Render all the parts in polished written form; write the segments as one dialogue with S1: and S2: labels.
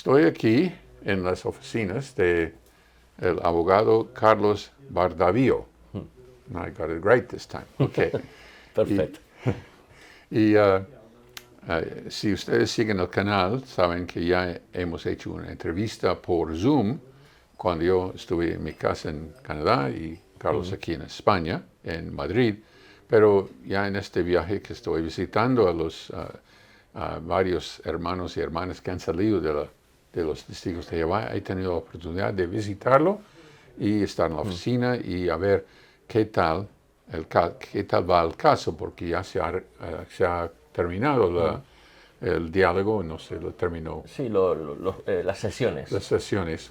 S1: Estoy aquí en las oficinas de el abogado Carlos Bardavío. I got it right this time. Okay.
S2: Perfecto.
S1: Si ustedes siguen el canal, saben que ya hemos hecho una entrevista por Zoom cuando yo estuve en mi casa en Canadá y Carlos aquí en España, en Madrid. Pero ya en este viaje que estoy visitando a varios hermanos y hermanas que han salido de los testigos de Jehová, he tenido la oportunidad de visitarlo y estar en la oficina y a ver qué tal va el caso, porque ya se ha terminado el diálogo, no se lo terminó.
S2: Sí, las sesiones.
S1: Las sesiones.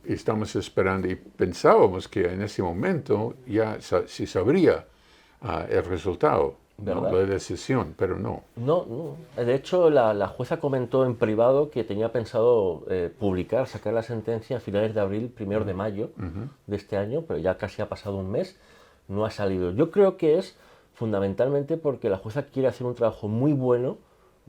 S1: Y estamos esperando y pensábamos que en ese momento ya se sabría el resultado, ¿no? La decisión, pero no.
S2: No. De hecho, la jueza comentó en privado que tenía pensado sacar la sentencia a finales de abril, 1 de mayo de este año, pero ya casi ha pasado un mes, no ha salido. Yo creo que es fundamentalmente porque la jueza quiere hacer un trabajo muy bueno,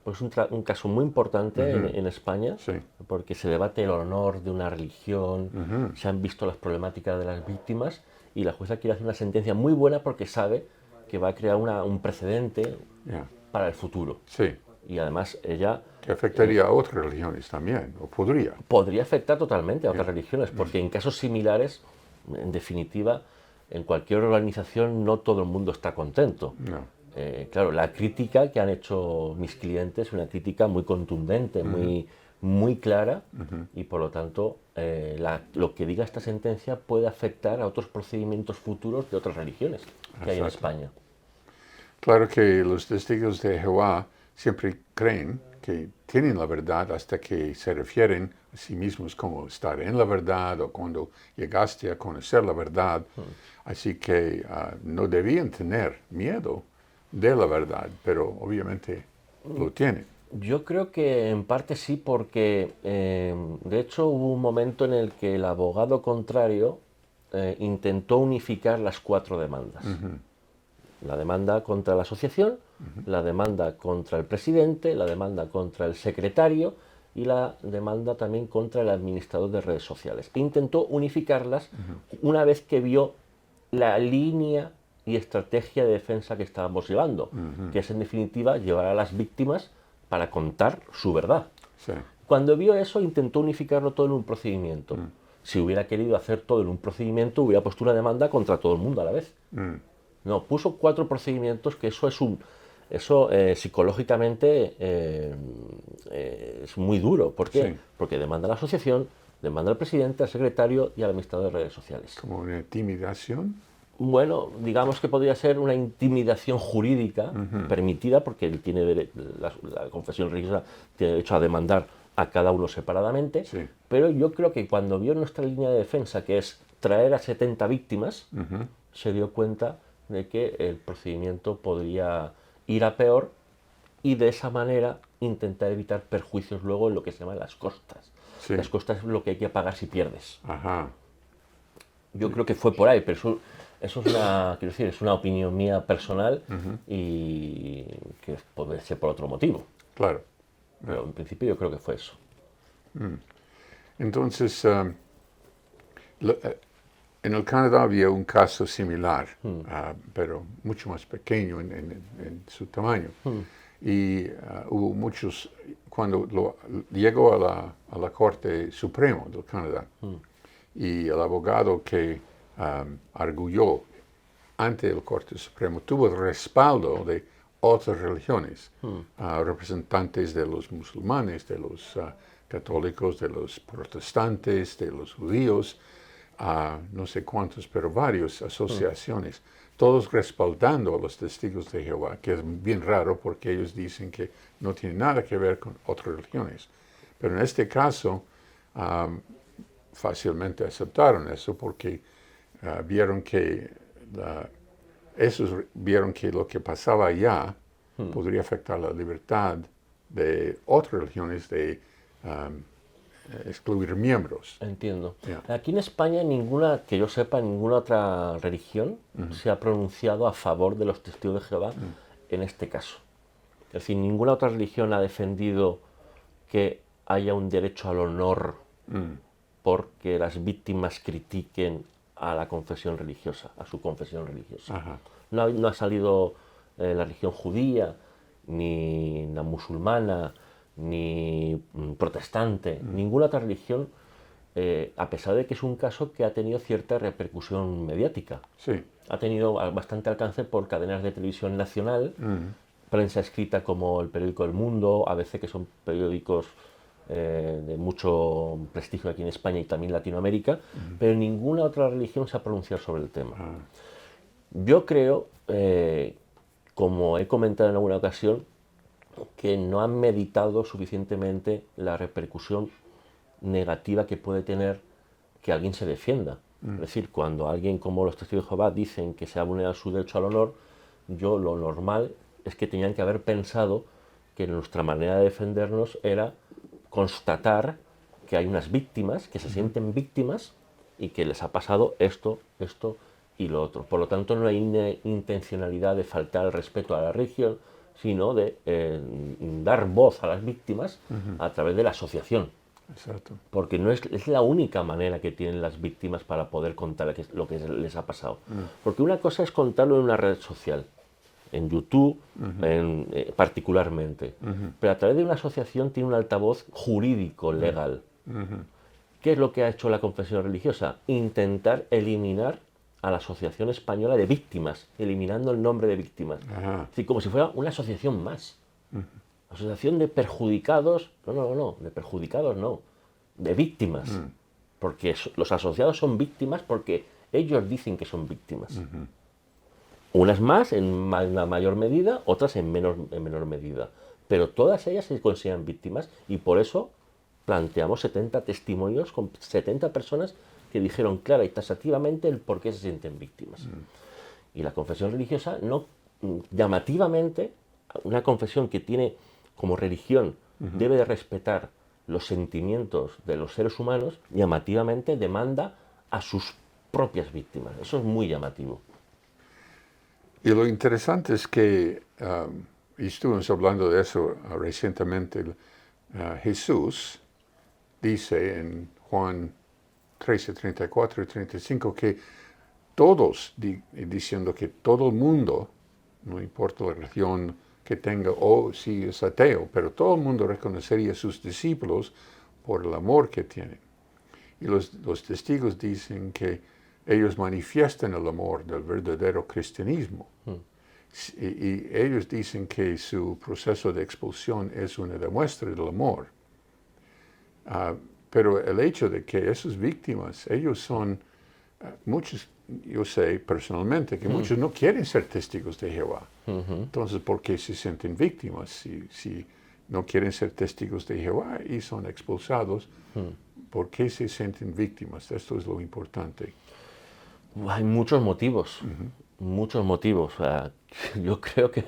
S2: pues un caso muy importante en España,
S1: Sí.
S2: porque se debate el honor de una religión, se han visto las problemáticas de las víctimas, y la jueza quiere hacer una sentencia muy buena porque sabe que va a crear un precedente para el futuro.
S1: Sí.
S2: Y además ella...
S1: Que afectaría a otras religiones también, o podría.
S2: Podría afectar totalmente a otras religiones, porque en casos similares, en definitiva, en cualquier organización no todo el mundo está contento.
S1: No.
S2: Claro, la crítica que han hecho mis clientes es una crítica muy contundente, muy clara, y por lo tanto lo que diga esta sentencia puede afectar a otros procedimientos futuros de otras religiones que hay en España.
S1: Claro que los testigos de Jehová siempre creen que tienen la verdad hasta que se refieren a sí mismos como estar en la verdad o cuando llegaste a conocer la verdad. Así que no debían tener miedo de la verdad, pero obviamente lo tienen.
S2: Yo creo que en parte sí, porque de hecho hubo un momento en el que el abogado contrario intentó unificar las 4 demandas. La demanda contra la asociación, la demanda contra el presidente, la demanda contra el secretario y la demanda también contra el administrador de redes sociales. E intentó unificarlas una vez que vio la línea y estrategia de defensa que estábamos llevando, que es en definitiva llevar a las víctimas para contar su verdad.
S1: Sí.
S2: Cuando vio eso, intentó unificarlo todo en un procedimiento. Si hubiera querido hacer todo en un procedimiento, hubiera puesto una demanda contra todo el mundo a la vez. No, puso 4 procedimientos, que eso psicológicamente es muy duro. ¿Por qué?
S1: Sí.
S2: Porque demanda a la asociación, demanda al presidente, al secretario y al administrador de redes sociales.
S1: Como una intimidación.
S2: Bueno, digamos que podría ser una intimidación jurídica permitida, porque él tiene la confesión religiosa tiene derecho a demandar a cada uno separadamente,
S1: Sí.
S2: pero yo creo que cuando vio nuestra línea de defensa, que es traer a 70 víctimas, se dio cuenta de que el procedimiento podría ir a peor y de esa manera intentar evitar perjuicios luego en lo que se llaman las costas.
S1: Sí.
S2: Las costas es lo que hay que pagar si pierdes.
S1: Ajá.
S2: Yo creo que fue por ahí, pero eso es una opinión mía personal y que puede ser por otro motivo.
S1: Claro.
S2: Pero en principio yo creo que fue eso.
S1: Entonces, en el Canadá había un caso similar, pero mucho más pequeño en su tamaño. Y hubo muchos, cuando llegó a la Corte Suprema del Canadá, y el abogado que arguyó ante el Corte Suprema tuvo el respaldo de otras religiones, representantes de los musulmanes, de los católicos, de los protestantes, de los judíos, no sé cuántos, pero varias asociaciones, todos respaldando a los testigos de Jehová, que es bien raro porque ellos dicen que no tiene nada que ver con otras religiones. Pero en este caso, fácilmente aceptaron eso porque vieron que lo que pasaba allá podría afectar la libertad de otras religiones de excluir miembros.
S2: Entiendo.
S1: Yeah.
S2: Aquí en España que yo sepa, ninguna otra religión se ha pronunciado a favor de los testigos de Jehová en este caso. Es decir, ninguna otra religión ha defendido que haya un derecho al honor porque las víctimas critiquen a la confesión religiosa, a su confesión religiosa.
S1: Ajá.
S2: No ha salido la religión judía, ni la musulmana, ni protestante, ninguna otra religión, a pesar de que es un caso que ha tenido cierta repercusión mediática.
S1: Sí.
S2: Ha tenido bastante alcance por cadenas de televisión nacional, prensa escrita como el periódico El Mundo, ABC, que son periódicos de mucho prestigio aquí en España y también en Latinoamérica, pero ninguna otra religión se ha pronunciado sobre el tema. Yo creo, como he comentado en alguna ocasión, que no han meditado suficientemente la repercusión negativa que puede tener que alguien se defienda. Es decir, cuando alguien como los testigos de Jehová dicen que se ha vulnerado su derecho al honor, yo lo normal es que tenían que haber pensado que nuestra manera de defendernos era constatar que hay unas víctimas, que se sienten víctimas y que les ha pasado esto, esto y lo otro. Por lo tanto, no hay intencionalidad de faltar el respeto a la religión, sino de dar voz a las víctimas a través de la asociación.
S1: Exacto.
S2: Porque no es la única manera que tienen las víctimas para poder contar lo que les ha pasado. Porque una cosa es contarlo en una red social, en YouTube particularmente, pero a través de una asociación tiene un altavoz jurídico, legal. ¿Qué es lo que ha hecho la confesión religiosa? Intentar eliminar a la Asociación Española de Víctimas, eliminando el nombre de víctimas. Así como si fuera una asociación más. Asociación de perjudicados, no, de perjudicados no, de víctimas. Porque los asociados son víctimas porque ellos dicen que son víctimas. Unas más en una mayor medida, otras en menor medida. Pero todas ellas se consideran víctimas y por eso planteamos 70 testimonios con 70 personas que dijeron clara y taxativamente el por qué se sienten víctimas. Y la confesión religiosa, no, llamativamente, una confesión que tiene como religión, debe de respetar los sentimientos de los seres humanos, llamativamente demanda a sus propias víctimas. Eso es muy llamativo.
S1: Y lo interesante es que, y estuvimos hablando de eso recientemente, Jesús dice en Juan 13, 34 y 35 que todos, diciendo que todo el mundo, no importa la religión que tenga o si es ateo, pero todo el mundo reconocería a sus discípulos por el amor que tienen. Y los testigos dicen que ellos manifiestan el amor del verdadero cristianismo. Y ellos dicen que su proceso de expulsión es una demuestra del amor. Pero el hecho de que esas víctimas, ellos son, muchos, yo sé personalmente que muchos no quieren ser testigos de Jehová. Entonces, ¿por qué se sienten víctimas? Si no quieren ser testigos de Jehová y son expulsados, ¿por qué se sienten víctimas? Esto es lo importante.
S2: Hay muchos motivos, muchos motivos. O sea, yo creo que,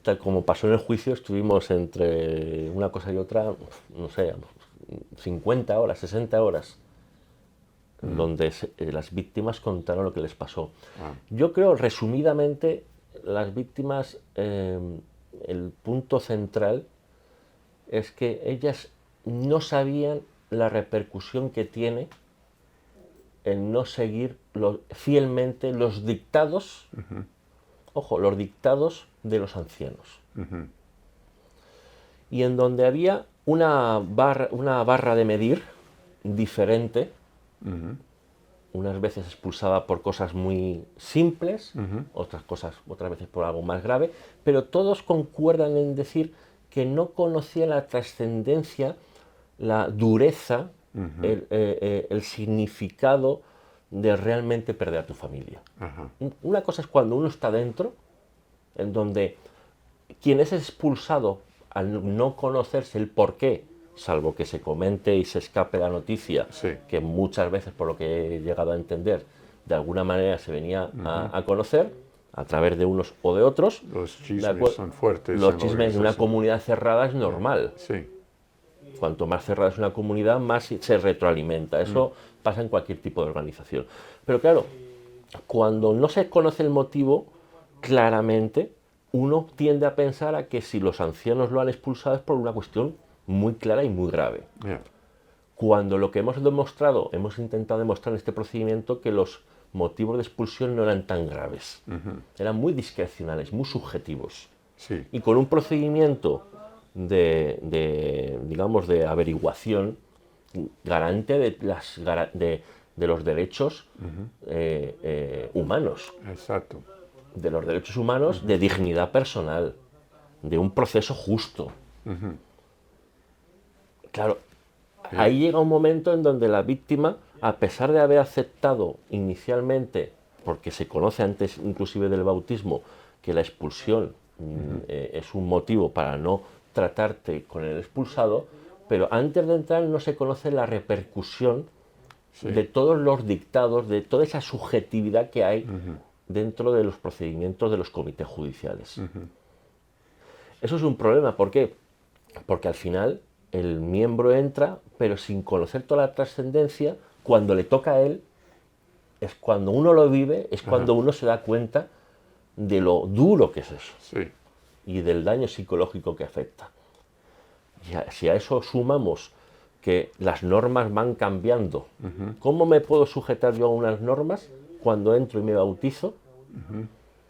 S2: tal como pasó en el juicio, estuvimos entre una cosa y otra, no sé, 50 horas, 60 horas, donde las víctimas contaron lo que les pasó. Yo creo, resumidamente, las víctimas, el punto central es que ellas no sabían la repercusión que tiene el no seguir fielmente los dictados, ojo, los dictados de los ancianos. Y en donde había una barra de medir diferente, unas veces expulsada por cosas muy simples, otras veces por algo más grave, pero todos concuerdan en decir que no conocían la trascendencia, la dureza, el significado de realmente perder a tu familia. Una cosa es cuando uno está dentro, en donde quien es expulsado al no conocerse el porqué, salvo que se comente y se escape la noticia, que muchas veces, por lo que he llegado a entender, de alguna manera se venía a conocer, a través de unos o de otros.
S1: Los chismes son fuertes.
S2: Los chismes en una comunidad cerrada es normal.
S1: Sí.
S2: Cuanto más cerrada es una comunidad, más se retroalimenta. Eso pasa en cualquier tipo de organización. Pero claro, cuando no se conoce el motivo claramente, uno tiende a pensar a que si los ancianos lo han expulsado es por una cuestión muy clara y muy grave.
S1: Yeah.
S2: Cuando lo que hemos intentado demostrar en este procedimiento que los motivos de expulsión no eran tan graves, eran muy discrecionales, muy subjetivos.
S1: Sí.
S2: Y con un procedimiento digamos, de averiguación garante de los derechos humanos,
S1: Exacto.
S2: de los derechos humanos, de dignidad personal, de un proceso justo. Claro, ahí llega un momento en donde la víctima, a pesar de haber aceptado inicialmente, porque se conoce antes inclusive del bautismo, que la expulsión es un motivo para no tratarte con el expulsado, pero antes de entrar no se conoce la repercusión de todos los dictados, de toda esa subjetividad que hay dentro de los procedimientos de los comités judiciales. Eso es un problema. ¿Por qué? Porque al final el miembro entra, pero sin conocer toda la trascendencia. Cuando le toca a él, es cuando uno lo vive, es cuando uno se da cuenta de lo duro que es eso.
S1: Sí.
S2: Y del daño psicológico que afecta. Si a eso sumamos que las normas van cambiando, ¿cómo me puedo sujetar yo a unas normas cuando entro y me bautizo?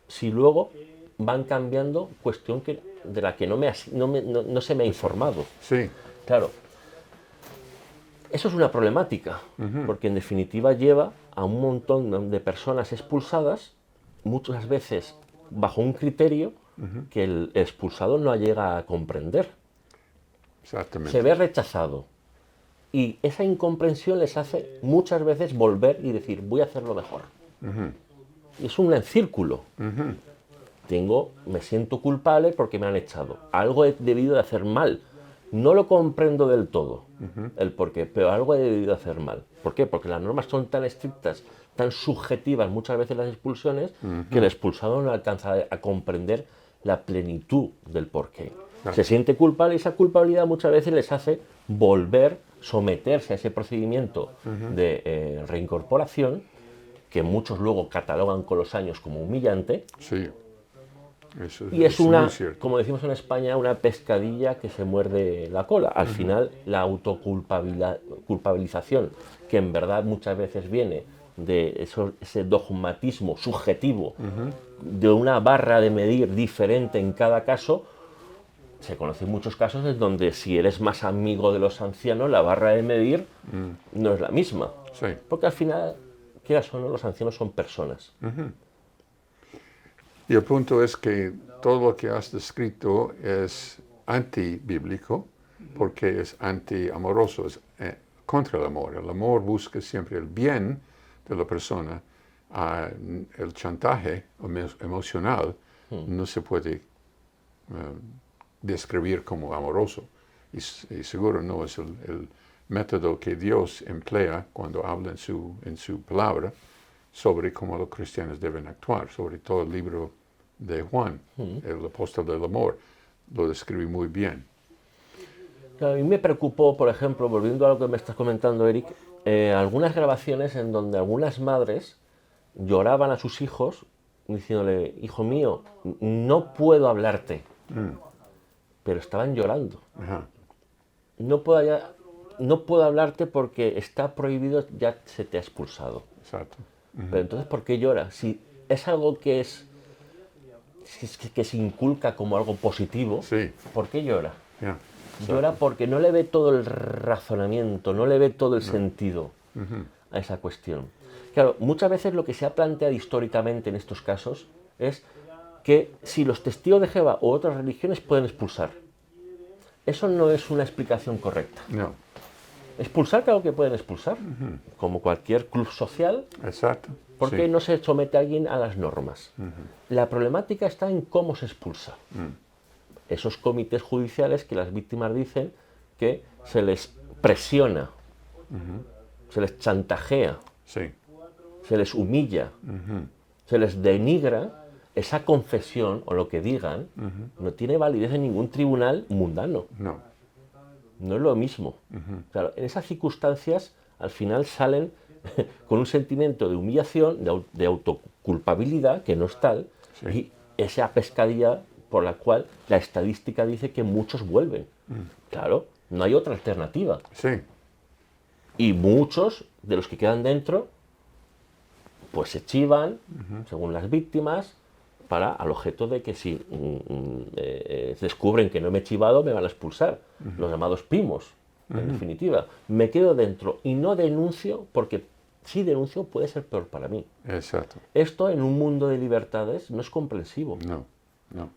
S2: Si luego van cambiando, cuestión de la que no se me ha informado.
S1: Sí.
S2: Claro, eso es una problemática, porque en definitiva lleva a un montón de personas expulsadas, muchas veces bajo un criterio que el expulsado no llega a comprender.
S1: Exactamente.
S2: Se ve rechazado. Y esa incomprensión les hace muchas veces volver y decir, voy a hacerlo mejor. Y es un círculo. Me siento culpable porque me han echado. Algo he debido de hacer mal. No lo comprendo del todo, el por qué, pero algo he debido de hacer mal. ¿Por qué? Porque las normas son tan estrictas, tan subjetivas muchas veces las expulsiones, que el expulsado no alcanza a comprender la plenitud del porqué. Se siente culpable y esa culpabilidad muchas veces les hace volver, someterse a ese procedimiento de reincorporación, que muchos luego catalogan con los años como humillante.
S1: Sí. Eso
S2: Y es
S1: muy cierto.
S2: como decimos en España, una pescadilla que se muerde la cola. Al final, la autoculpabilización, que en verdad muchas veces viene de ese dogmatismo subjetivo, de una barra de medir diferente en cada caso. Se conocen muchos casos en donde si eres más amigo de los ancianos, la barra de medir no es la misma.
S1: Sí.
S2: Porque al final, quieras o no, los ancianos son personas.
S1: Y el punto es que todo lo que has descrito es antibíblico porque es antiamoroso, es contra el amor. El amor busca siempre el bien de la persona. El chantaje emocional no se puede describir como amoroso. Y seguro no es el método que Dios emplea cuando habla en su palabra sobre cómo los cristianos deben actuar, sobre todo el libro de Juan, el apóstol del amor, lo describe muy bien.
S2: A mí me preocupó, por ejemplo, volviendo a lo que me estás comentando, Eric, algunas grabaciones en donde algunas madres lloraban a sus hijos diciéndole, hijo mío, no puedo hablarte, pero estaban llorando. No puedo hablarte porque está prohibido, ya se te ha expulsado.
S1: Exacto.
S2: Pero entonces, ¿por qué llora? Si es algo que se inculca como algo positivo,
S1: Sí.
S2: ¿por qué llora?
S1: Yeah.
S2: Llora porque no le ve todo el razonamiento, no le ve todo el sentido a esa cuestión. Claro, muchas veces lo que se ha planteado históricamente en estos casos es que si los testigos de Jehová u otras religiones pueden expulsar. Eso no es una explicación correcta.
S1: No.
S2: Expulsar, claro que pueden expulsar, como cualquier club social.
S1: Exacto.
S2: ¿Por qué
S1: Sí.
S2: no se somete a alguien a las normas? La problemática está en cómo se expulsa. Esos comités judiciales que las víctimas dicen que se les presiona, se les chantajea,
S1: Sí.
S2: se les humilla, se les denigra, esa confesión o lo que digan no tiene validez en ningún tribunal mundano.
S1: No.
S2: No es lo mismo. Claro, en esas circunstancias al final salen con un sentimiento de humillación, de autoculpabilidad, que no es tal, y esa pescadilla por la cual la estadística dice que muchos vuelven. Claro, No hay otra alternativa.
S1: Sí,
S2: Y muchos de los que quedan dentro, pues se chivan, según las víctimas, para al objeto de que si descubren que no me he chivado, me van a expulsar. Los llamados primos, en definitiva. Me quedo dentro y no denuncio, porque si denuncio puede ser peor para mí.
S1: exacto.
S2: Esto en un mundo de libertades no es comprensivo.
S1: No, no.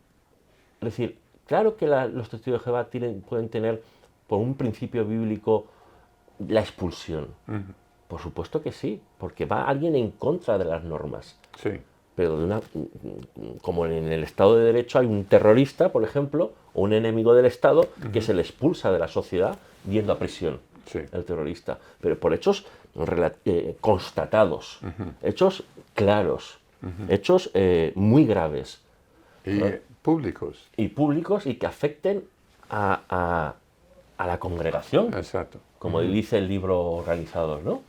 S2: Es decir, claro que los testigos de Jehová pueden tener, por un principio bíblico, la expulsión. Por supuesto que sí, porque va alguien en contra de las normas.
S1: Sí,
S2: Pero como en el Estado de Derecho hay un terrorista, por ejemplo, o un enemigo del Estado, que se le expulsa de la sociedad yendo a prisión,
S1: sí.
S2: el terrorista. Pero por hechos constatados, hechos claros, hechos muy graves
S1: Y públicos.
S2: y públicos y que afecten a la congregación,
S1: Exacto.
S2: como dice el libro Organizados, ¿no?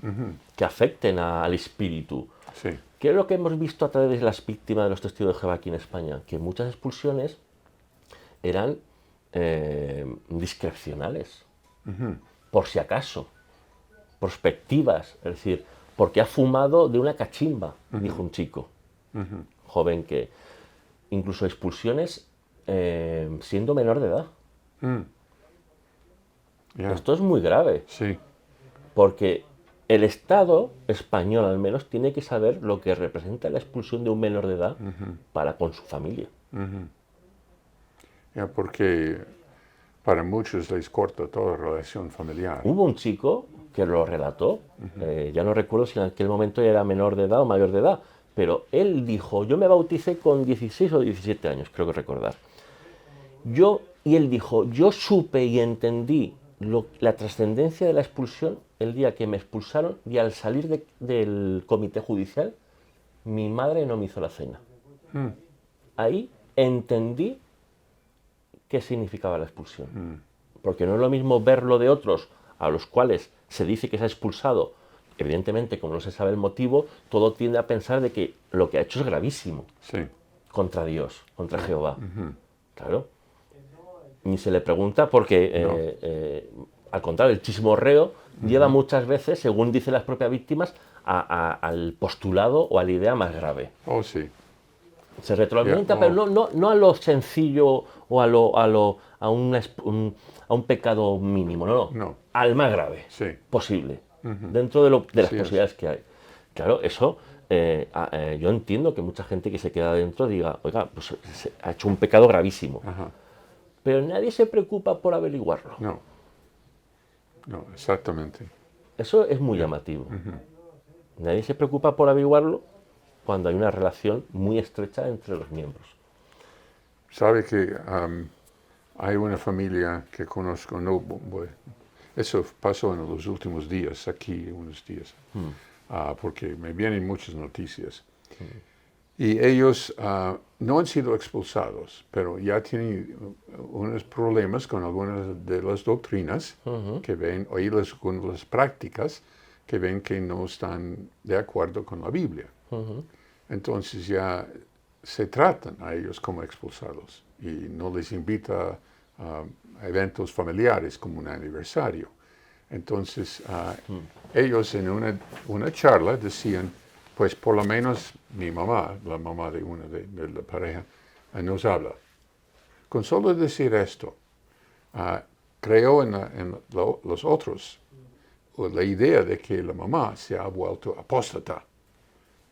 S2: Que afecten al espíritu.
S1: Sí,
S2: ¿Qué es lo que hemos visto a través de las víctimas de los testigos de Jehová aquí en España? Que muchas expulsiones eran discrecionales, por si acaso, prospectivas, es decir, porque ha fumado de una cachimba, dijo un chico joven, que incluso expulsiones siendo menor de edad.
S1: ya.
S2: Esto es muy grave,
S1: Sí,
S2: porque el Estado español al menos tiene que saber lo que representa la expulsión de un menor de edad para con su familia.
S1: ya, porque para muchos les corta toda relación familiar.
S2: Hubo un chico que lo relató, ya no recuerdo si en aquel momento era menor de edad o mayor de edad, pero él dijo, yo me bauticé con 16 o 17 años, creo que recordar. Y él dijo, yo supe y entendí la trascendencia de la expulsión el día que me expulsaron, y al salir del comité judicial, mi madre no me hizo la cena. Ahí entendí qué significaba la expulsión. Porque no es lo mismo verlo de otros a los cuales se dice que se ha expulsado. Evidentemente, como no se sabe el motivo, todo tiende a pensar de que lo que ha hecho es gravísimo
S1: Sí,
S2: contra Dios, contra Jehová. Claro. Ni se le pregunta porque, al contrario, el chismorreo lleva muchas veces, según dicen las propias víctimas, al postulado o a la idea más grave.
S1: oh sí,
S2: Se retroalimenta,
S1: Yeah,
S2: pero no a lo sencillo o a un pecado mínimo,
S1: No.
S2: al más grave
S1: Sí.
S2: posible, dentro de las
S1: Sí,
S2: posibilidades que hay. Claro, eso, yo entiendo que mucha gente que se queda dentro diga, oiga, pues se ha hecho un pecado gravísimo,
S1: Ajá.
S2: pero nadie se preocupa por averiguarlo.
S1: No. No, exactamente.
S2: Eso es muy llamativo. Nadie se preocupa por averiguarlo cuando hay una relación muy estrecha entre los miembros.
S1: Sabe que hay una familia que conozco, no, eso pasó en los últimos días, aquí unos días, porque me vienen muchas noticias. Y ellos no han sido expulsados, pero ya tienen unos problemas con algunas de las doctrinas que ven, o con las prácticas que ven que no están de acuerdo con la Biblia. Entonces ya se tratan a ellos como expulsados y no les invita a eventos familiares como un aniversario. Entonces ellos en una charla decían, pues por lo menos mi mamá, la mamá de una de la pareja, nos habla. Con solo decir esto, creó en los otros la idea de que la mamá se ha vuelto apóstata.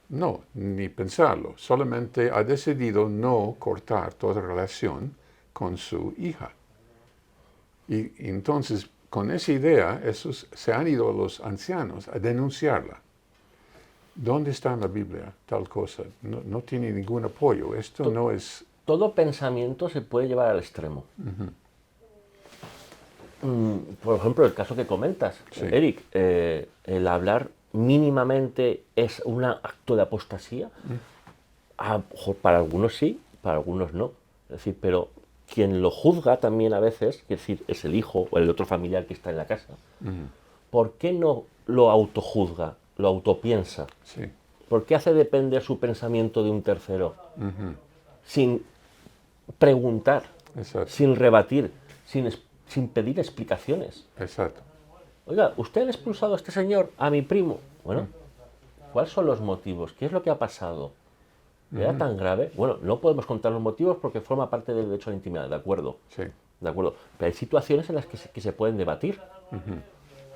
S1: No, ni pensarlo. Solamente ha decidido no cortar toda relación con su hija. Y entonces, con esa idea, esos se han ido a los ancianos a denunciarla. ¿Dónde está en la Biblia tal cosa? No tiene ningún apoyo. Esto no es...
S2: Todo pensamiento se puede llevar al extremo. Por ejemplo, el caso que comentas,
S1: Sí.
S2: Eric, el hablar mínimamente es un acto de apostasía. Para algunos sí, para algunos no. Es decir, pero quien lo juzga también a veces, es decir, es el hijo o el otro familiar que está en la casa, ¿por qué no lo autojuzga, lo autopiensa?
S1: Sí.
S2: ¿Por qué hace depender su pensamiento de un tercero? Sin preguntar,
S1: Exacto.
S2: sin rebatir, sin pedir explicaciones.
S1: Exacto.
S2: Oiga, ¿usted ha expulsado a este señor, a mi primo? Bueno, ¿cuáles son los motivos? ¿Qué es lo que ha pasado? ¿Era tan grave? Bueno, no podemos contar los motivos porque forma parte del derecho a la intimidad, ¿de acuerdo?
S1: Sí.
S2: De acuerdo. Pero hay situaciones en las que se pueden debatir.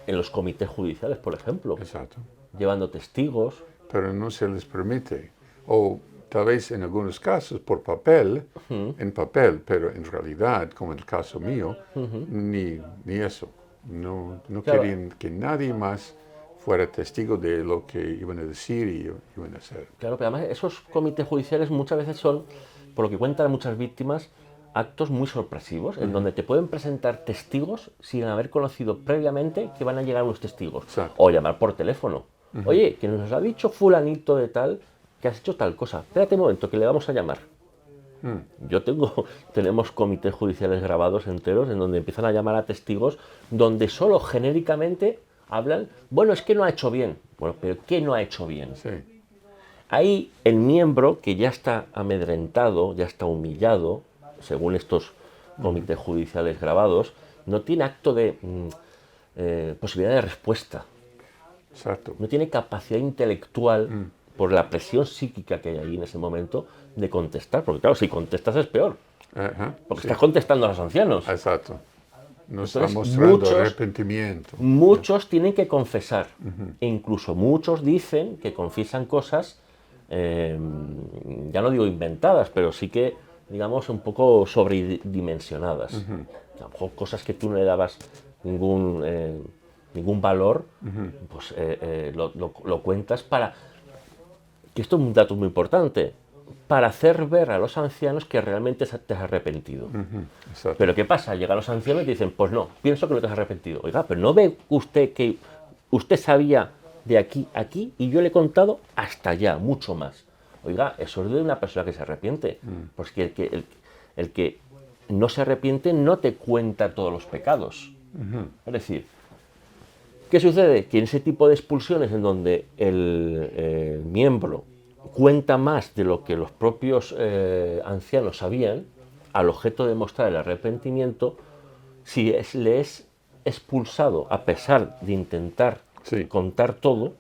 S2: En los comités judiciales, por ejemplo.
S1: Exacto.
S2: Llevando testigos.
S1: Pero no se les permite. O tal vez en algunos casos por papel, en papel, pero en realidad, como en el caso mío, ni eso. No
S2: Claro.
S1: querían que nadie más fuera testigo de lo que iban a decir y iban a hacer.
S2: Claro, pero además esos comités judiciales muchas veces son, por lo que cuentan muchas víctimas, actos muy sorpresivos, en donde te pueden presentar testigos sin haber conocido previamente que van a llegar unos testigos.
S1: Exacto.
S2: O llamar por teléfono. Oye, que nos ha dicho fulanito de tal que has hecho tal cosa. Espérate un momento, que le vamos a llamar. Tenemos comités judiciales grabados enteros en donde empiezan a llamar a testigos donde solo genéricamente hablan, bueno, es que no ha hecho bien. Bueno, pero ¿qué no ha hecho bien?
S1: Sí.
S2: Ahí el miembro que ya está amedrentado, ya está humillado, según estos comités judiciales grabados, no tiene acto de posibilidad de respuesta.
S1: Exacto.
S2: No tiene capacidad intelectual, por la presión psíquica que hay ahí en ese momento, de contestar. Porque claro, si contestas es peor.
S1: Ajá,
S2: Porque
S1: sí.
S2: estás contestando a los ancianos.
S1: Exacto. No está
S2: Entonces,
S1: mostrando arrepentimiento.
S2: Muchos tienen que confesar. E incluso muchos dicen que confiesan cosas, ya no digo inventadas, pero sí que, digamos, un poco sobredimensionadas. A lo mejor cosas que tú no le dabas ningún valor, pues lo cuentas para... Que esto es un dato muy importante, para hacer ver a los ancianos que realmente te has arrepentido.
S1: Exacto.
S2: Pero ¿qué pasa? Llegan los ancianos y te dicen, pues no, pienso que no te has arrepentido. Oiga, pero ¿no ve usted que usted sabía de aquí a aquí y yo le he contado hasta allá, mucho más? Oiga, eso es de una persona que se arrepiente. Pues que el que no se arrepiente no te cuenta todos los pecados. Es decir, ¿qué sucede? Que en ese tipo de expulsiones en donde el miembro cuenta más de lo que los propios ancianos sabían, al objeto de mostrar el arrepentimiento, si le es expulsado a pesar de intentar contar todo,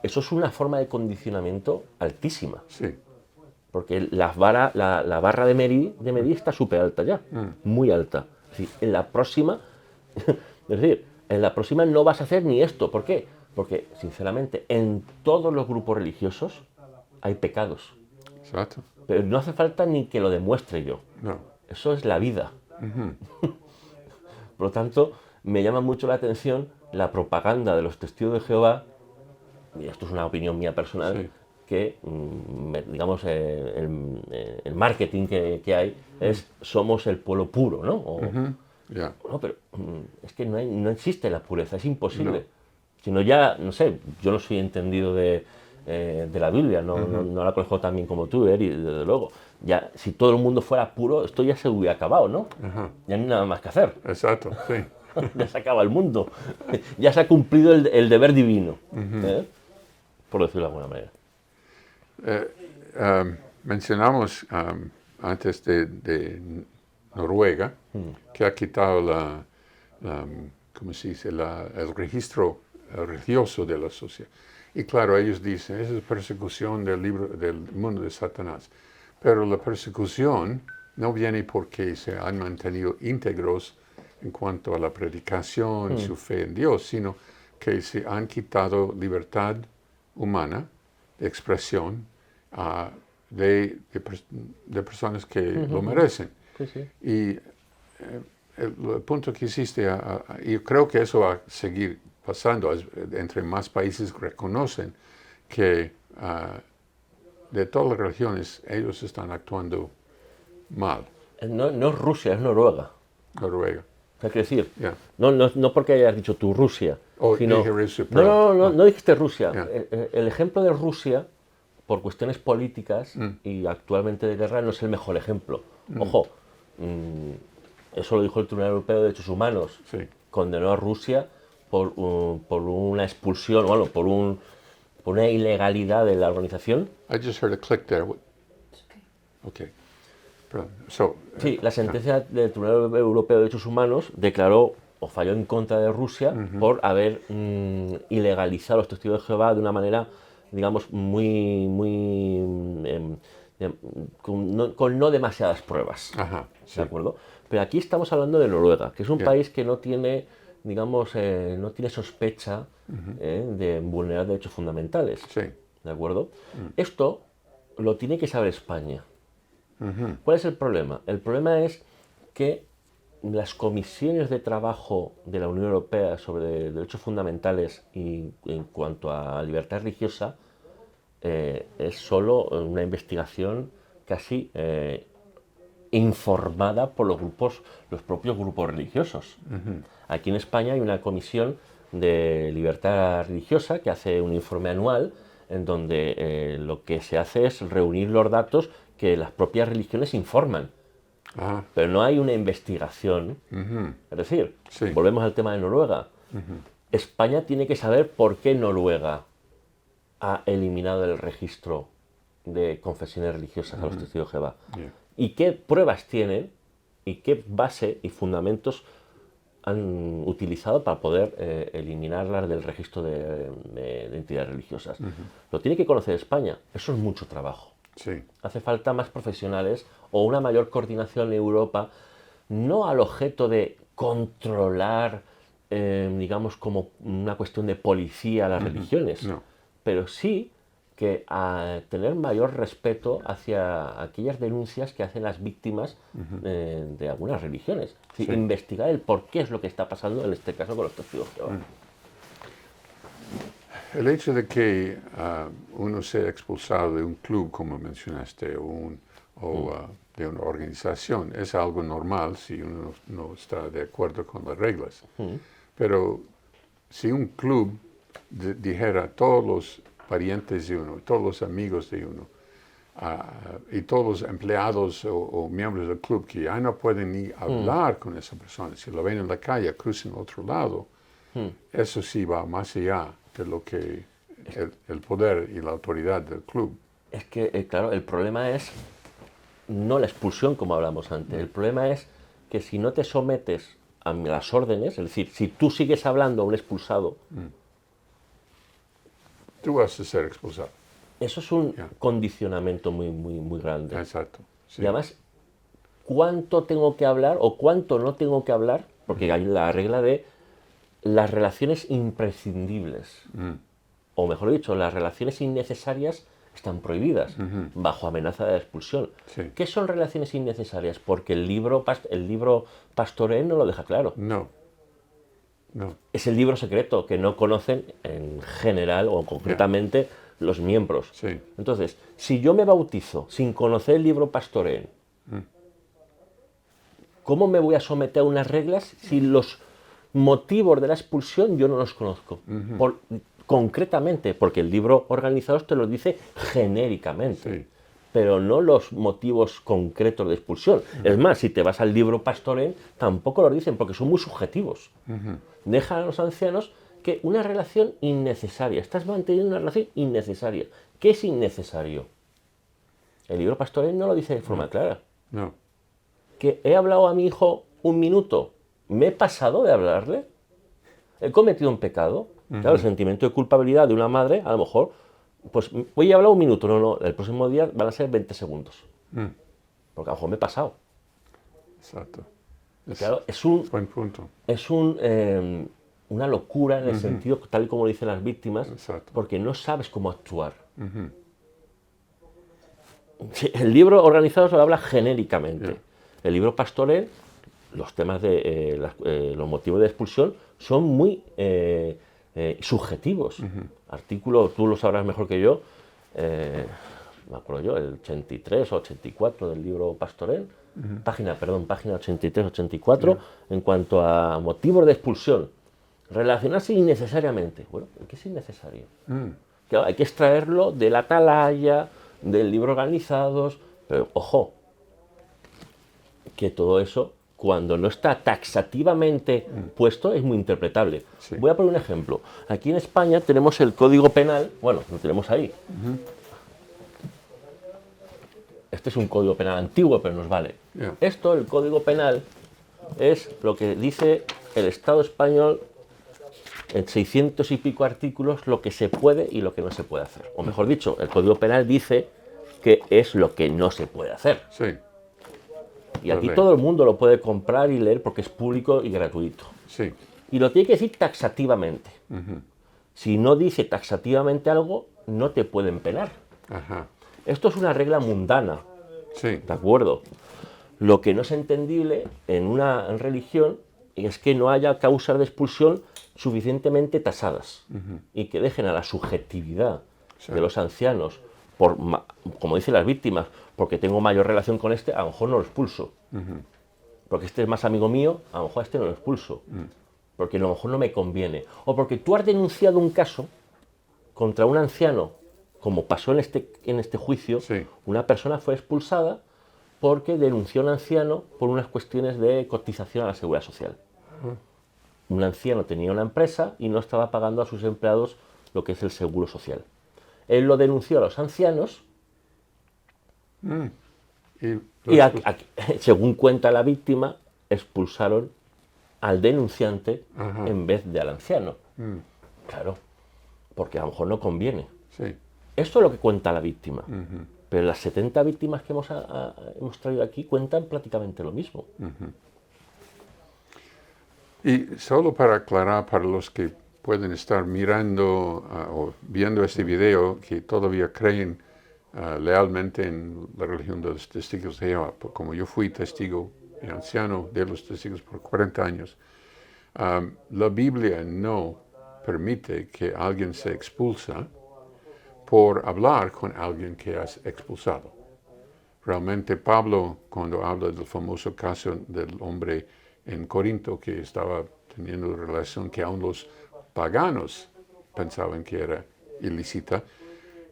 S2: eso es una forma de condicionamiento altísima.
S1: Sí.
S2: Porque la barra de medir está súper alta ya, muy alta. Es decir, en la próxima, no vas a hacer ni esto. ¿Por qué? Porque, sinceramente, en todos los grupos religiosos hay pecados.
S1: Exacto.
S2: Pero no hace falta ni que lo demuestre yo.
S1: No.
S2: Eso es la vida. Por lo tanto, me llama mucho la atención la propaganda de los testigos de Jehová, y esto es una opinión mía personal, que, digamos, el marketing que hay es somos el pueblo puro, ¿no? No, pero es que no existe la pureza, es imposible.
S1: No.
S2: Sino ya, no sé, yo no soy entendido de la Biblia, no la conozco tan bien como tú, Eri, desde luego. Ya, si todo el mundo fuera puro, esto ya se hubiera acabado, ¿no? Ya no hay nada más que hacer.
S1: Exacto, sí.
S2: Ya se acaba el mundo. Ya se ha cumplido el deber divino, por decirlo de alguna manera.
S1: Mencionamos antes de Noruega, que ha quitado ¿cómo se dice? El registro religioso de la sociedad. Y claro, ellos dicen, esa es persecución del mundo de Satanás. Pero la persecución no viene porque se han mantenido íntegros en cuanto a la predicación, su fe en Dios, sino que se han quitado libertad humana de expresión de personas que lo merecen.
S2: Sí.
S1: Y el punto que hiciste, yo creo que eso va a seguir pasando, entre más países reconocen que de todas las religiones ellos están actuando mal.
S2: No es Rusia, es Noruega.
S1: Noruega.
S2: O sea, quiero decir,
S1: Yeah.
S2: no porque hayas dicho tú Rusia, sino...
S1: dije Rusia, pero
S2: No dijiste Rusia.
S1: Yeah.
S2: El ejemplo de Rusia, por cuestiones políticas y actualmente de guerra, no es el mejor ejemplo. Ojo, eso lo dijo el Tribunal Europeo de Derechos Humanos.
S1: Sí.
S2: Condenó a Rusia por una expulsión, bueno, por una ilegalidad de la organización.
S1: I just heard a click there. Okay.
S2: Sí, la sentencia del Tribunal Europeo de Derechos Humanos declaró o falló en contra de Rusia por haber ilegalizado los testigos de Jehová de una manera, digamos, con no demasiadas pruebas.
S1: Ajá, sí.
S2: ¿De acuerdo? Pero aquí estamos hablando de Noruega, que es un país que no tiene, digamos, no tiene sospecha de vulnerar derechos fundamentales.
S1: Sí.
S2: ¿De acuerdo? Esto lo tiene que saber España. ¿Cuál es el problema? El problema es que las comisiones de trabajo de la Unión Europea sobre derechos fundamentales y en cuanto a libertad religiosa es solo una investigación casi informada por los propios grupos religiosos. Aquí en España hay una comisión de libertad religiosa que hace un informe anual en donde lo que se hace es reunir los datos que las propias religiones informan. Pero no hay una investigación. Es decir, volvemos al tema de Noruega. España tiene que saber por qué Noruega ha eliminado el registro de confesiones religiosas a los testigos de Jehová. Y qué pruebas tienen y qué base y fundamentos han utilizado para poder eliminarlas del registro de entidades religiosas. Lo tiene que conocer España. Eso es mucho trabajo.
S1: Sí.
S2: Hace falta más profesionales o una mayor coordinación en Europa, no al objeto de controlar, digamos, como una cuestión de policía a las religiones, pero sí que a tener mayor respeto hacia aquellas denuncias que hacen las víctimas de algunas religiones. Es decir, investigar el por qué es lo que está pasando en este caso con los testigos de Jehová.
S1: El hecho de que uno sea expulsado de un club, como mencionaste, o de una organización, es algo normal si uno no está de acuerdo con las reglas. Pero si un club dijera a todos los parientes de uno, todos los amigos de uno, y todos los empleados o miembros del club que ya no pueden ni hablar con esa persona, si lo ven en la calle, cruzan al otro lado, eso sí va más allá de lo que el poder y la autoridad del club.
S2: Es que, claro, el problema es no la expulsión, como hablamos antes. El problema es que si no te sometes a las órdenes, es decir, si tú sigues hablando a un expulsado,
S1: tú vas a ser expulsado.
S2: Eso es un condicionamiento muy, muy, muy grande.
S1: Exacto. Sí.
S2: Y además, ¿cuánto tengo que hablar o cuánto no tengo que hablar? Porque hay la regla de las relaciones imprescindibles. O mejor dicho, las relaciones innecesarias están prohibidas bajo amenaza de expulsión.
S1: Sí.
S2: ¿Qué son relaciones innecesarias? Porque el libro Pastorén no lo deja claro.
S1: No.
S2: Es el libro secreto que no conocen en general o concretamente los miembros.
S1: Sí.
S2: Entonces, si yo me bautizo sin conocer el libro Pastorén, ¿cómo me voy a someter a unas reglas si los motivos de la expulsión yo no los conozco? Concretamente, porque el libro organizado te lo dice genéricamente, pero no los motivos concretos de expulsión. Es más, si te vas al libro Pastorén, tampoco lo dicen, porque son muy subjetivos. Dejan a los ancianos que una relación innecesaria. Estás manteniendo una relación innecesaria. ¿Qué es innecesario? El libro Pastorén no lo dice de forma clara.
S1: No.
S2: Que he hablado a mi hijo un minuto. ¿Me he pasado de hablarle? ¿He cometido un pecado? Claro, el sentimiento de culpabilidad de una madre, a lo mejor, pues voy a hablar un minuto, no, el próximo día van a ser 20 segundos. Porque a lo mejor me he pasado.
S1: Exacto.
S2: Claro, es un
S1: buen punto.
S2: Es una locura en el sentido, tal y como dicen las víctimas, porque no sabes cómo actuar. Sí, el libro organizado se lo habla genéricamente. El libro Pastorén, los temas de los motivos de expulsión son muy subjetivos. Artículo, tú lo sabrás mejor que yo, me acuerdo yo, el 83 o 84 del libro Pastorén, página 83-84, en cuanto a motivos de expulsión. Relacionarse innecesariamente. Bueno, ¿qué es innecesario? Claro, hay que extraerlo de la atalaya, del libro organizados, pero ojo, que todo eso, cuando no está taxativamente puesto, es muy interpretable.
S1: Sí.
S2: Voy a poner un ejemplo. Aquí en España tenemos el Código Penal, bueno, lo tenemos ahí. este es un código penal antiguo, pero nos vale.
S1: Yeah.
S2: Esto, el código penal, es lo que dice el Estado español en 600 y pico artículos, lo que se puede y lo que no se puede hacer. O mejor dicho, el código penal dice que es lo que no se puede hacer.
S1: Sí.
S2: Y aquí
S1: Vale.
S2: todo el mundo lo puede comprar y leer porque es público y gratuito.
S1: Sí.
S2: Y lo tiene que decir taxativamente. Si no dice taxativamente algo, no te pueden penar.
S1: Ajá.
S2: Esto es una regla mundana,
S1: Sí.
S2: ¿de acuerdo? Lo que no es entendible en una religión es que no haya causas de expulsión suficientemente tasadas y que dejen a la subjetividad
S1: Sí.
S2: de los ancianos, como dicen las víctimas, porque tengo mayor relación con este, a lo mejor no lo expulso. Porque este es más amigo mío, a lo mejor a este no lo expulso. Porque a lo mejor no me conviene. O porque tú has denunciado un caso contra un anciano, como pasó en este juicio,
S1: Sí.
S2: una persona fue expulsada porque denunció a un anciano por unas cuestiones de cotización a la seguridad social. Un anciano tenía una empresa y no estaba pagando a sus empleados lo que es el seguro social. Él lo denunció a los ancianos y según cuenta la víctima, expulsaron al denunciante en vez de al anciano. Claro, porque a lo mejor no conviene.
S1: Sí.
S2: Esto es lo que cuenta la víctima. Pero las 70 víctimas que hemos traído aquí cuentan prácticamente lo mismo.
S1: Y solo para aclarar para los que pueden estar mirando o viendo este video, que todavía creen lealmente en la religión de los testigos de Jehová, como yo fui testigo y anciano de los testigos por 40 años, la Biblia no permite que alguien se expulsa por hablar con alguien que has expulsado. Realmente Pablo, cuando habla del famoso caso del hombre en Corinto que estaba teniendo relación que aún los paganos pensaban que era ilícita,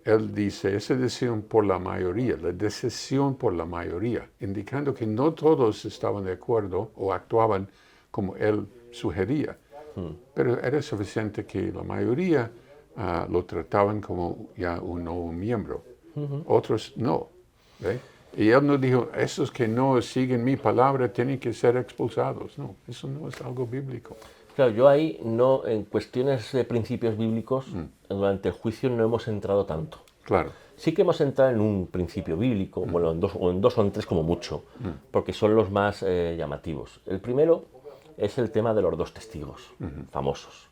S1: él dice, esa decisión por la mayoría, la decisión por la mayoría, indicando que no todos estaban de acuerdo o actuaban como él sugería. Pero era suficiente que la mayoría lo trataban como ya un nuevo miembro. Otros no. ¿Ve? Y él no dijo, esos que no siguen mi palabra tienen que ser expulsados. No, eso no es algo bíblico.
S2: Claro, yo ahí no, en cuestiones de principios bíblicos, durante el juicio no hemos entrado tanto.
S1: Claro.
S2: Sí que hemos entrado en un principio bíblico, bueno, en dos o en tres como mucho, porque son los más llamativos. El primero es el tema de los dos testigos famosos.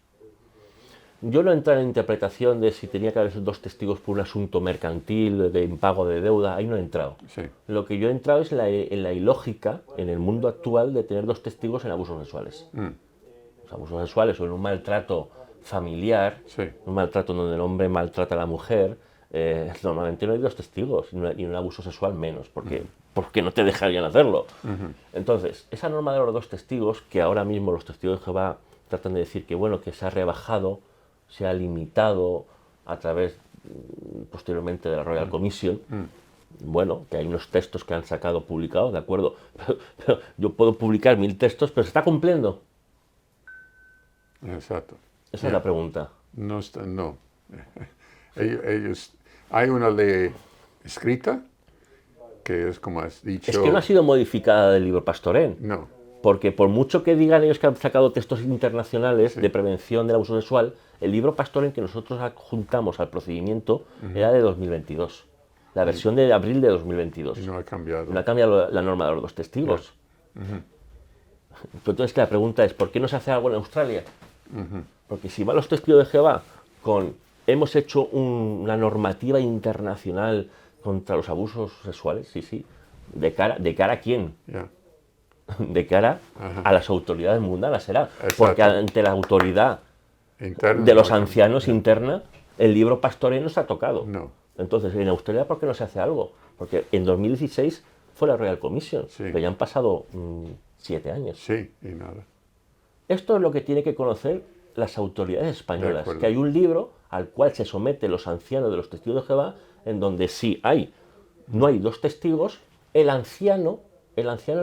S2: Yo no he entrado en la interpretación de si tenía que haber dos testigos por un asunto mercantil, de impago de deuda, ahí no he entrado.
S1: Sí.
S2: Lo que yo he entrado es en la ilógica, en el mundo actual, de tener dos testigos en abusos sexuales. Los abusos sexuales o en un maltrato familiar,
S1: Sí.
S2: un maltrato donde el hombre maltrata a la mujer, normalmente no hay dos testigos, y en un abuso sexual menos, porque no te dejarían hacerlo. Entonces, esa norma de los dos testigos, que ahora mismo los testigos de Jehová tratan de decir que, bueno, que se ha rebajado, se ha limitado a través, posteriormente, de la Royal Commission, bueno, que hay unos textos que han sacado publicados, ¿de acuerdo? Pero yo puedo publicar 1000 textos, pero ¿se está cumpliendo?
S1: Exacto.
S2: Esa es la pregunta.
S1: No está, no. Ellos, hay una ley escrita que es como has dicho.
S2: Es que no ha sido modificada del libro Pastorén.
S1: No.
S2: Porque por mucho que digan ellos que han sacado textos internacionales de prevención del abuso sexual, el libro Pastorén que nosotros adjuntamos al procedimiento era de 2022. La versión de abril de 2022.
S1: Y no ha cambiado.
S2: No ha cambiado la norma de los dos testigos. Entonces la pregunta es, ¿por qué no se hace algo en Australia? Porque si van los testigos de Jehová con hemos hecho una normativa internacional contra los abusos sexuales, sí, ¿de cara a quién?
S1: Yeah.
S2: De cara a las autoridades mundanas será.
S1: Exacto.
S2: Porque ante la autoridad
S1: Interno
S2: de los
S1: no ha
S2: ancianos
S1: cambiado.
S2: interna, el libro Pastorén no se ha tocado.
S1: No.
S2: Entonces, en Australia, ¿por qué no se hace algo? Porque en 2016 fue la Royal Commission,
S1: Sí.
S2: pero ya han pasado 7 años.
S1: Sí, y nada.
S2: Esto es lo que tienen que conocer las autoridades
S1: De
S2: españolas,
S1: acuerdo.
S2: que hay un libro al cual se someten los ancianos de los testigos de Jehová, en donde sí no hay dos testigos, el anciano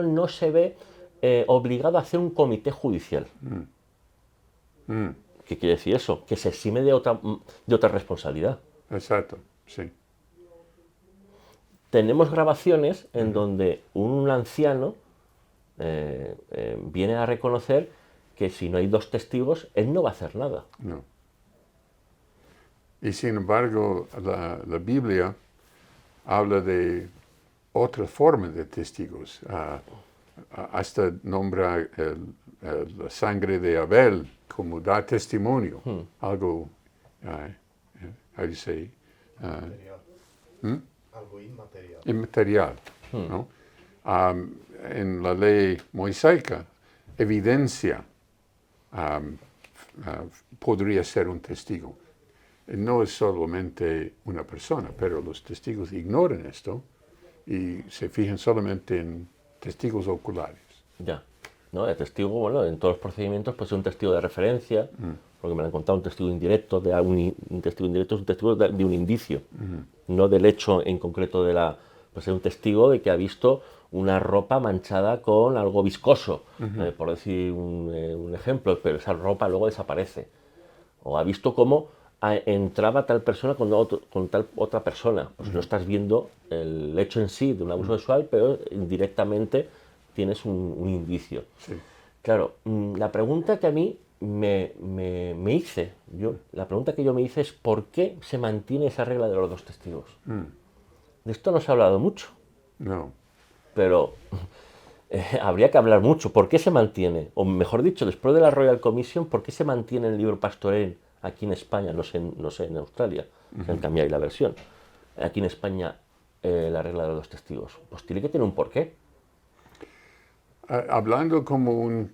S2: no se ve obligado a hacer un comité judicial. ¿Qué quiere decir eso? Que se exime de otra responsabilidad.
S1: Exacto, sí.
S2: tenemos grabaciones en donde un anciano viene a reconocer que si no hay 2 testigos, él no va a hacer nada.
S1: No. Y sin embargo, la Biblia habla de otra forma de testigos. Hasta nombra la sangre de Abel como da testimonio. Algo, how do you say?
S3: Algo inmaterial.
S1: Inmaterial, ¿no? En la ley mosaica, evidencia podría ser un testigo. No es solamente una persona, pero los testigos ignoran esto y se fijan solamente en testigos oculares.
S2: Ya. ¿No? El testigo, bueno, en todos los procedimientos, pues es un testigo de referencia, porque me lo han contado, un testigo indirecto, un testigo indirecto es un testigo de un indicio, no del hecho en concreto de la... Pues es un testigo de que ha visto una ropa manchada con algo viscoso, por decir un ejemplo, pero esa ropa luego desaparece. O ha visto cómo entraba tal persona con tal otra persona. Pues no estás viendo el hecho en sí de un abuso sexual, pero indirectamente tienes un indicio.
S1: Sí.
S2: Claro, la pregunta que a mí me hice, la pregunta que yo me hice es ¿por qué se mantiene esa regla de los 2 testigos? De esto no se ha hablado mucho,
S1: No.
S2: pero habría que hablar mucho. ¿Por qué se mantiene? O mejor dicho, después de la Royal Commission, ¿por qué se mantiene el libro Pastorell aquí en España? No sé en Australia, se han cambiado ahí la versión. Aquí en España la regla de los 2 testigos. Pues tiene que tener un porqué.
S1: Hablando como un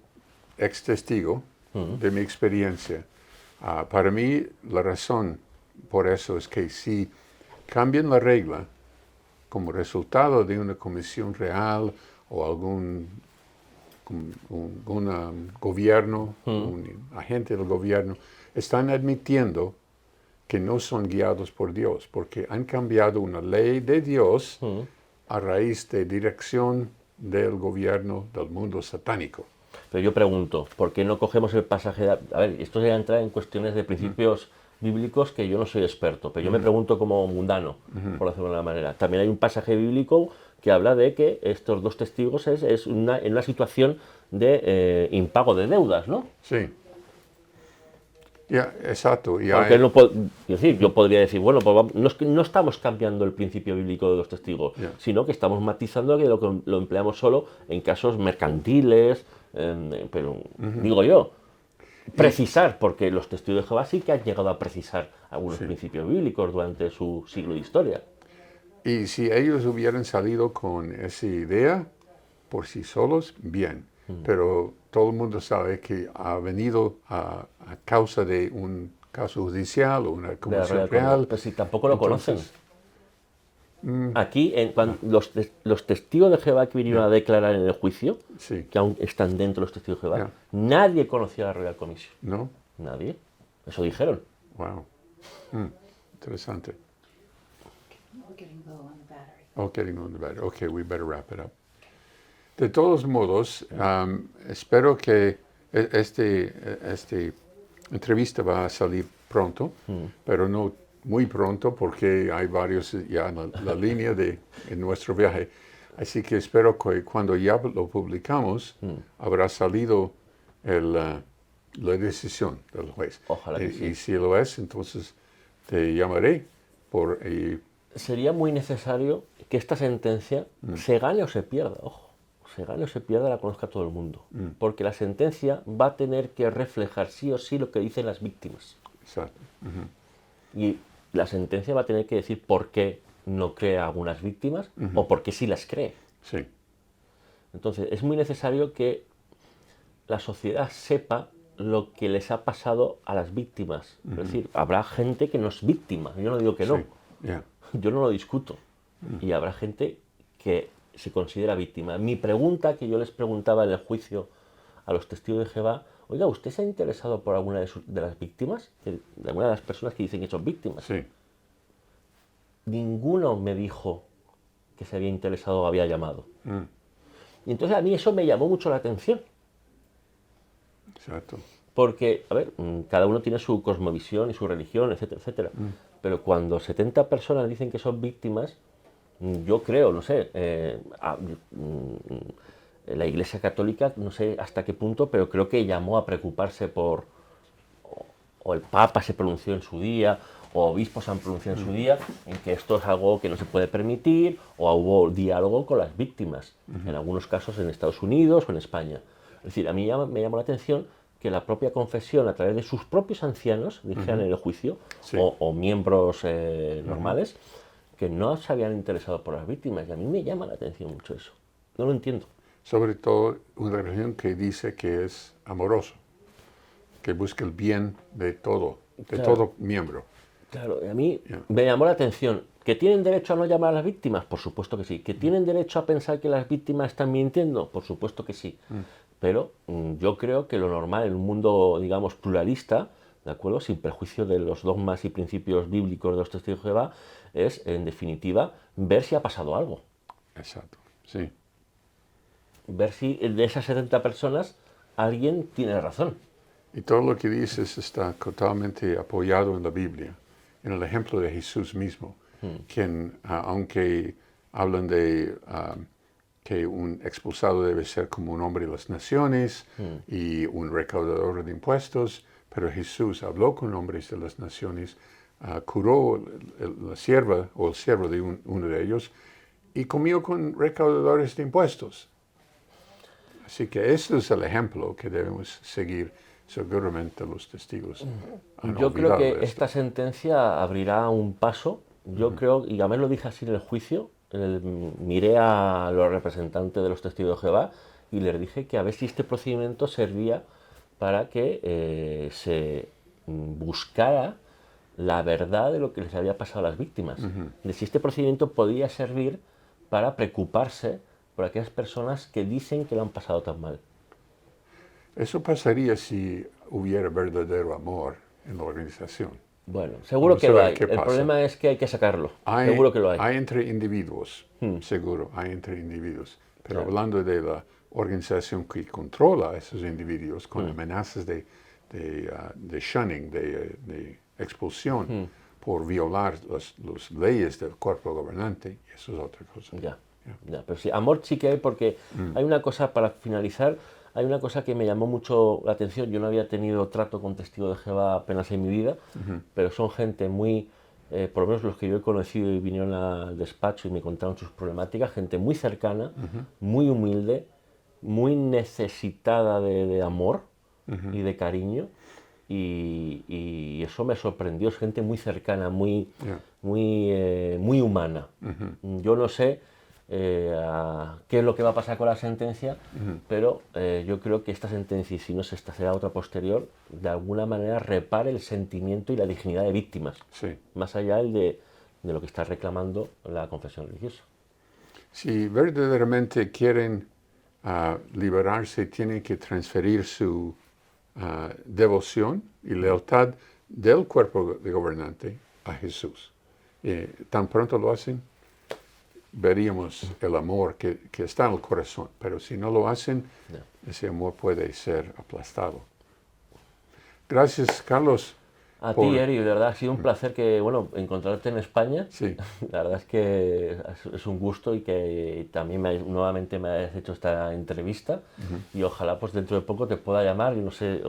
S1: ex testigo de mi experiencia, para mí la razón por eso es que si cambian la regla como resultado de una comisión real o algún gobierno, un agente del gobierno, están admitiendo que no son guiados por Dios, porque han cambiado una ley de Dios a raíz de dirección del gobierno del mundo satánico.
S2: Pero yo pregunto, ¿por qué no cogemos el pasaje? A ver, esto ya entra en cuestiones de principios bíblicos que yo no soy experto, pero yo me pregunto como mundano, por decirlo de alguna manera. También hay un pasaje bíblico que habla de que estos 2 testigos es en una situación de impago de deudas, ¿no?
S1: Sí. Ya, exacto. Y
S2: Aunque no decir, yo podría decir, bueno, pues no estamos cambiando el principio bíblico de los testigos, sino que estamos matizando que lo empleamos solo en casos mercantiles, pero digo yo, precisar, porque los testigos de Jehová sí que han llegado a precisar algunos principios bíblicos durante su siglo de historia.
S1: Y si ellos hubieran salido con esa idea por sí solos, bien. Pero todo el mundo sabe que ha venido a causa de un caso judicial o una comisión real.
S2: Pues si tampoco lo conocen. Aquí, los testigos de Jehová que vinieron a declarar en el juicio, que aún están dentro de los testigos de Jehová, nadie conocía la Royal Commission.
S1: ¿No?
S2: Nadie. Eso dijeron.
S1: Wow. Interesante.
S4: We're getting low on the battery.
S1: Oh, getting on the battery. Okay, we better wrap it up. De todos modos, espero que esta entrevista va a salir pronto, pero no muy pronto porque hay varios ya en la línea en nuestro viaje. Así que espero que cuando ya lo publicamos habrá salido la decisión del juez.
S2: Ojalá que sí.
S1: Y si lo es, entonces te llamaré
S2: Sería muy necesario que esta sentencia se gane o se pierda, ojo. Se gane o se pierda, la conozca todo el mundo. Porque la sentencia va a tener que reflejar sí o sí lo que dicen las víctimas.
S1: Exacto.
S2: Y la sentencia va a tener que decir por qué no cree a algunas víctimas o por qué sí las cree.
S1: Sí.
S2: Entonces, es muy necesario que la sociedad sepa lo que les ha pasado a las víctimas. Es decir, habrá gente que no es víctima. Yo no digo que no.
S1: Sí. Yeah.
S2: Yo no lo discuto. Y habrá gente que se considera víctima. Mi pregunta, que yo les preguntaba en el juicio a los testigos de Jehová, oiga, ¿usted se ha interesado por alguna de las víctimas? De alguna de las personas que dicen que son víctimas.
S1: Sí.
S2: Ninguno me dijo que se había interesado o había llamado. Y entonces a mí eso me llamó mucho la atención.
S1: Exacto.
S2: Porque, a ver, cada uno tiene su cosmovisión y su religión, etcétera, etcétera. Pero cuando 70 personas dicen que son víctimas, Yo creo, no sé, la Iglesia Católica, no sé hasta qué punto, pero creo que llamó a preocuparse por, o el Papa se pronunció en su día, o obispos han pronunciado en su día, en que esto es algo que no se puede permitir, o hubo diálogo con las víctimas, en algunos casos en Estados Unidos o en España. Es decir, a mí me llamó la atención que la propia confesión, a través de sus propios ancianos, dijeran en el juicio,
S1: Sí.
S2: o miembros normales, que no se habían interesado por las víctimas. Y a mí me llama la atención mucho eso. No lo entiendo.
S1: Sobre todo una religión que dice que es amoroso, que busca el bien de todo miembro.
S2: Claro, y a mí me llamó la atención. ¿Que tienen derecho a no llamar a las víctimas? Por supuesto que sí. ¿Que tienen derecho a pensar que las víctimas están mintiendo? Por supuesto que sí. Pero yo creo que lo normal en un mundo, digamos, pluralista, ¿de acuerdo? Sin perjuicio de los dogmas y principios bíblicos de los testigos de Jehová, es, en definitiva, ver si ha pasado algo.
S1: Exacto, sí.
S2: Ver si de esas 70 personas alguien tiene razón.
S1: Y todo lo que dices está totalmente apoyado en la Biblia, en el ejemplo de Jesús mismo, quien, aunque hablan de que un expulsado debe ser como un hombre de las naciones y un recaudador de impuestos, pero Jesús habló con hombres de las naciones, curó la sierva o el siervo de uno de ellos y comió con recaudadores de impuestos. Así que ese es el ejemplo que debemos seguir. Seguramente los testigos han
S2: Yo creo
S1: olvidado
S2: que
S1: esto.
S2: esta sentencia abrirá un paso. Yo creo, y además lo dije así en el juicio, miré a los representantes de los testigos de Jehová y les dije que a ver si este procedimiento servía para que se buscara la verdad de lo que les había pasado a las víctimas. De si este procedimiento podía servir para preocuparse por aquellas personas que dicen que lo han pasado tan mal.
S1: Eso pasaría si hubiera verdadero amor en la organización.
S2: Bueno, seguro
S1: Vamos
S2: que
S1: a
S2: lo
S1: ver
S2: hay.
S1: qué
S2: El
S1: pasa.
S2: problema es que hay que sacarlo.
S1: Hay,
S2: Seguro que lo hay.
S1: hay entre individuos, seguro, hay entre individuos. Pero
S2: Claro.
S1: hablando de la organización que controla a esos individuos con amenazas de shunning, de expulsión, por violar las leyes del cuerpo gobernante, eso es otra cosa.
S2: Ya. Pero sí, amor sí que hay, porque hay una cosa, para finalizar, hay una cosa que me llamó mucho la atención. Yo no había tenido trato con testigos de Jehová apenas en mi vida, pero son gente muy, por lo menos los que yo he conocido y vinieron al despacho y me contaron sus problemáticas, gente muy cercana, muy humilde, muy necesitada de amor y de cariño, y eso me sorprendió. Es gente muy cercana, muy humana. Yo no sé qué es lo que va a pasar con la sentencia, pero yo creo que esta sentencia, y si no se será otra posterior, de alguna manera repare el sentimiento y la dignidad de víctimas,
S1: Sí.
S2: más allá de lo que está reclamando la confesión religiosa.
S1: Si verdaderamente quieren liberarse, tienen que transferir su devoción y lealtad del cuerpo de gobernante a Jesús. Y tan pronto lo hacen, veríamos el amor que está en el corazón. Pero si no lo hacen, ese amor puede ser aplastado. Gracias, Carlos.
S2: A ti, Eri, de verdad ha sido un placer encontrarte en España.
S1: Sí.
S2: La verdad es que es un gusto, y que también nuevamente me hayas hecho esta entrevista, y ojalá pues dentro de poco te pueda llamar, yo no sé,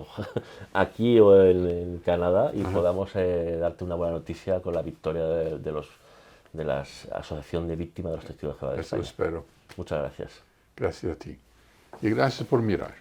S2: aquí o en Canadá, y podamos darte una buena noticia con la victoria de la Asociación de Víctimas de los Testigos de Jehová de
S1: Eso
S2: España.
S1: espero.
S2: Muchas gracias.
S1: Gracias a ti. Y gracias por mirar.